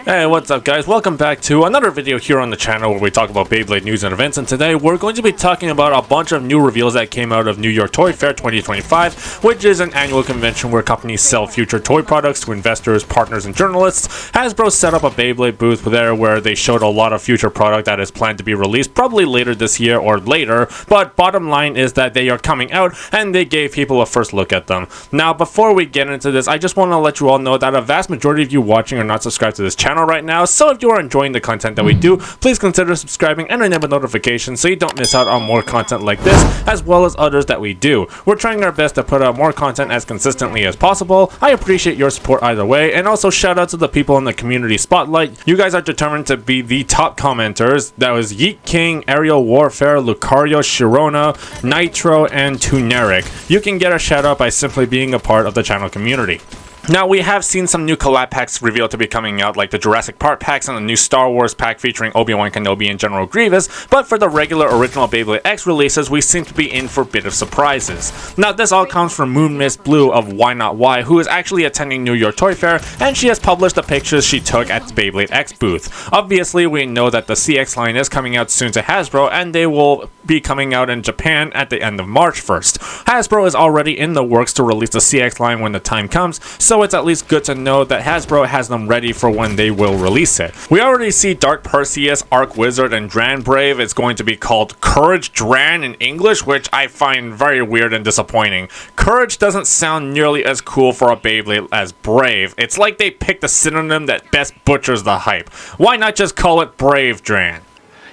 Hey, what's up guys? Welcome back to another video here on the channel where we talk about Beyblade news and events, and today we're going to be talking about a bunch of new reveals that came out of New York Toy Fair 2025, which is an annual convention where companies sell future toy products to investors, partners, and journalists. Hasbro set up a Beyblade booth there where they showed a lot of future product that is planned to be released probably later this year or later, but bottom line is that they are coming out and they gave people a first look at them. Now, before we get into this, I just want to let you all know that a vast majority of you watching are not subscribed to this channel right now, so if you are enjoying the content that we do, please consider subscribing and enable notifications so you don't miss out on more content like this, as well as others that we do. We're trying our best to put out more content as consistently as possible. I appreciate your support either way, and also shout out to the people in the community spotlight. You guys are determined to be the top commenters. That was Yeet King, Aerial Warfare, Lucario, Shirona, Nitro, and Tuneric. You can get a shout out by simply being a part of the channel community. Now, we have seen some new collab packs revealed to be coming out, like the Jurassic Park packs and the new Star Wars pack featuring Obi-Wan Kenobi and General Grievous, but for the regular original Beyblade X releases, we seem to be in for a bit of surprises. Now, this all comes from Moonmistblue of Why Not Why, who is actually attending New York Toy Fair, and she has published the pictures she took at the Beyblade X booth. Obviously, we know that the CX line is coming out soon to Hasbro, and they will be coming out in Japan at the end of March 1st. Hasbro is already in the works to release the CX line when the time comes, so it's at least good to know that Hasbro has them ready for when they will release it. We already see Dark Perseus, Arc Wizard, and Dran Brave. It's going to be called Courage Dran in English, which I find very weird and disappointing. Courage doesn't sound nearly as cool for a Beyblade as Brave. It's like they picked a synonym that best butchers the hype. Why not just call it Brave Dran?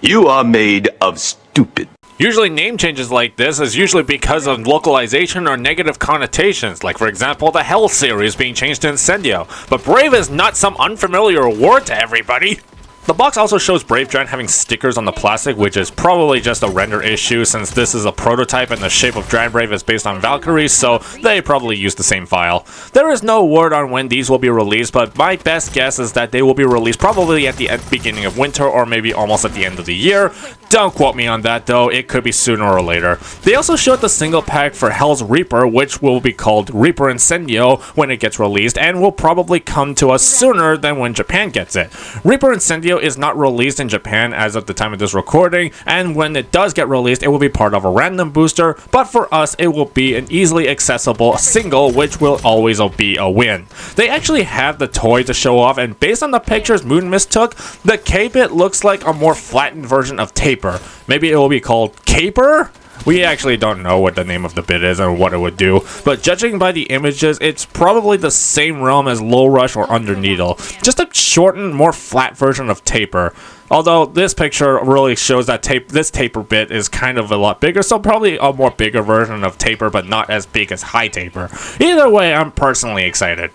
You are made of stupid. Usually name changes like this is usually because of localization or negative connotations, like for example the Hell series being changed to Incendio, but Brave is not some unfamiliar word to everybody. The box also shows Brave Dran having stickers on the plastic, which is probably just a render issue since this is a prototype and the shape of Dran Brave is based on Valkyrie, so they probably used the same file. There is no word on when these will be released, but my best guess is that they will be released probably at the beginning of winter or maybe almost at the end of the year. Don't quote me on that though, it could be sooner or later. They also showed the single pack for Hell's Reaper, which will be called Reaper Incendio when it gets released, and will probably come to us sooner than when Japan gets it. Reaper Incendio is not released in Japan as of the time of this recording, and when it does get released, it will be part of a random booster, but for us, it will be an easily accessible single, which will always be a win. They actually have the toy to show off, and based on the pictures Moonmist took, the K-Bit looks like a more flattened version of Taper. Maybe it will be called Caper? We actually don't know what the name of the bit is and what it would do, but judging by the images, it's probably the same realm as Low Rush or Under Needle, just a shortened, more flat version of Taper. Although this picture really shows that this Taper bit is kind of a lot bigger, so probably a more bigger version of Taper, but not as big as High Taper. Either way, I'm personally excited.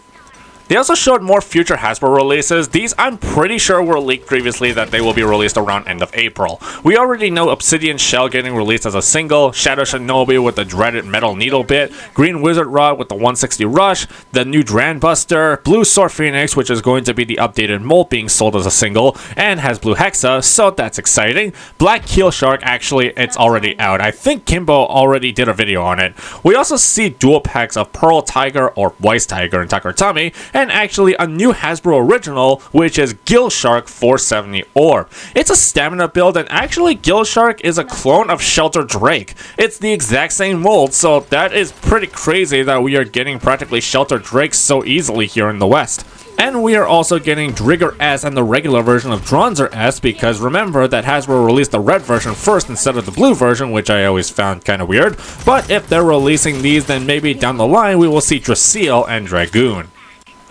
They also showed more future Hasbro releases. These I'm pretty sure were leaked previously that they will be released around end of April. We already know Obsidian Shell getting released as a single, Shadow Shinobi with the dreaded Metal Needle bit, Green Wizard Rod with the 160 Rush, the new Dran Buster, Blue Sword Phoenix, which is going to be the updated mold being sold as a single, and has Blue Hexa, so that's exciting. Black Keel Shark, actually it's already out. I think Kimbo already did a video on it. We also see dual packs of Pearl Tiger or Weiss Tiger and Takartami, and actually a new Hasbro original, which is Gill Shark 470 Orb. It's a stamina build, and actually Gill Shark is a clone of Shelter Drake. It's the exact same mold, so that is pretty crazy that we are getting practically Shelter Drake so easily here in the West. And we are also getting Drigger S and the regular version of Dronzer S, because remember that Hasbro released the red version first instead of the blue version, which I always found kind of weird. But if they're releasing these, then maybe down the line we will see Drasil and Dragoon.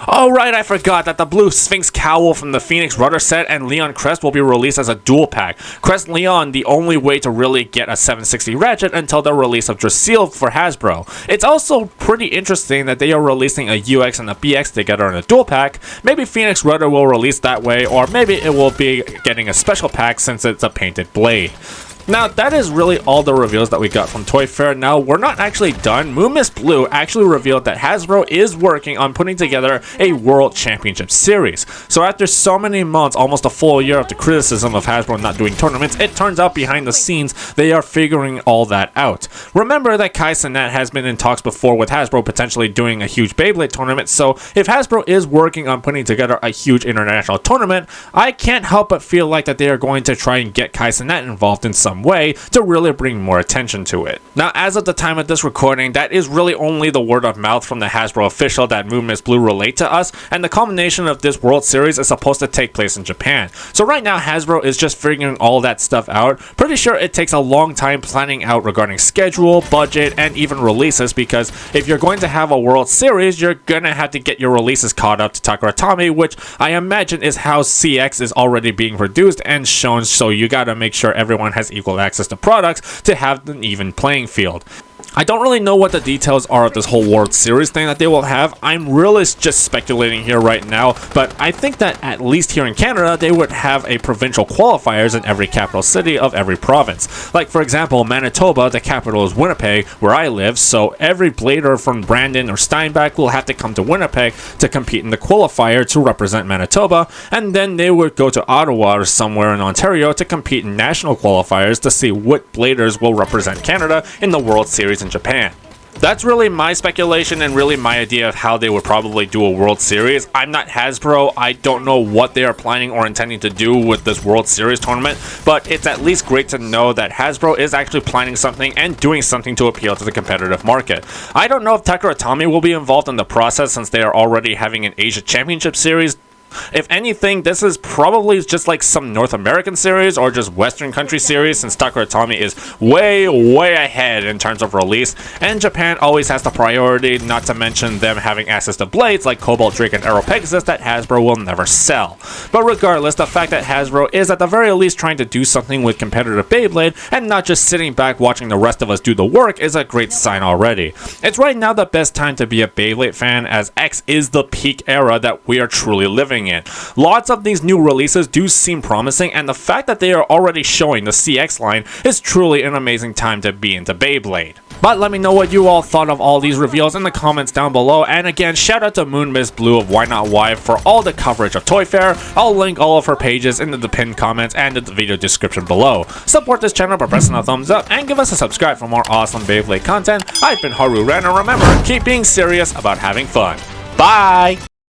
Oh right, I forgot that the Blue Sphinx Cowl from the Phoenix Rudder set and Leon Crest will be released as a dual pack. Crest Leon, the only way to really get a 760 Ratchet until the release of Drasil for Hasbro. It's also pretty interesting that they are releasing a UX and a BX together in a dual pack. Maybe Phoenix Rudder will release that way, or maybe it will be getting a special pack since it's a painted blade. Now, that is really all the reveals that we got from Toy Fair. Now, we're not actually done. Moonmistblue actually revealed that Hasbro is working on putting together a World Championship Series. So after so many months, almost a full year of the criticism of Hasbro not doing tournaments, it turns out behind the scenes, they are figuring all that out. Remember that Kai Cenat has been in talks before with Hasbro potentially doing a huge Beyblade tournament, so if Hasbro is working on putting together a huge international tournament, I can't help but feel like that they are going to try and get Kai Cenat involved in some way to really bring more attention to it. Now, as of the time of this recording, that is really only the word of mouth from the Hasbro official that Moonmistblue relayed to us, and the culmination of this World Series is supposed to take place in Japan. So right now, Hasbro is just figuring all that stuff out. Pretty sure it takes a long time planning out regarding schedule, budget, and even releases, because if you're going to have a World Series, you're gonna have to get your releases caught up to Takaratomi, which I imagine is how CX is already being produced and shown, so you gotta make sure everyone has equal access to products to have an even playing field. I don't really know what the details are of this whole World Series thing that they will have. I'm really just speculating here right now, but I think that at least here in Canada, they would have a provincial qualifiers in every capital city of every province. Like, for example, Manitoba, the capital is Winnipeg, where I live, so every blader from Brandon or Steinbach will have to come to Winnipeg to compete in the qualifier to represent Manitoba, and then they would go to Ottawa or somewhere in Ontario to compete in national qualifiers to see what bladers will represent Canada in the World Series in Japan. That's really my speculation and really my idea of how they would probably do a World Series. I'm not Hasbro. I don't know what they are planning or intending to do with this World Series tournament, but it's at least great to know that Hasbro is actually planning something and doing something to appeal to the competitive market. I don't know if Takaratomi will be involved in the process since they are already having an Asia Championship Series. If anything, this is probably just like some North American series or just Western country series, since Takaratomi is way ahead in terms of release, and Japan always has the priority, not to mention them having access to blades like Cobalt Drake and Aero Pegasus that Hasbro will never sell. But regardless, the fact that Hasbro is at the very least trying to do something with competitive Beyblade and not just sitting back watching the rest of us do the work is a great sign already. It's right now the best time to be a Beyblade fan, as X is the peak era that we are truly living in. Lots of these new releases do seem promising, and the fact that they are already showing the CX line is truly an amazing time to be into Beyblade. But let me know what you all thought of all these reveals in the comments down below, and again, shout out to Moonmistblue of Why Not Why for all the coverage of Toy Fair. I'll link all of her pages in the pinned comments and in the video description below. Support this channel by pressing a thumbs up and give us a subscribe for more awesome Beyblade content. I've been Haru Ren, and remember, keep being serious about having fun. Bye!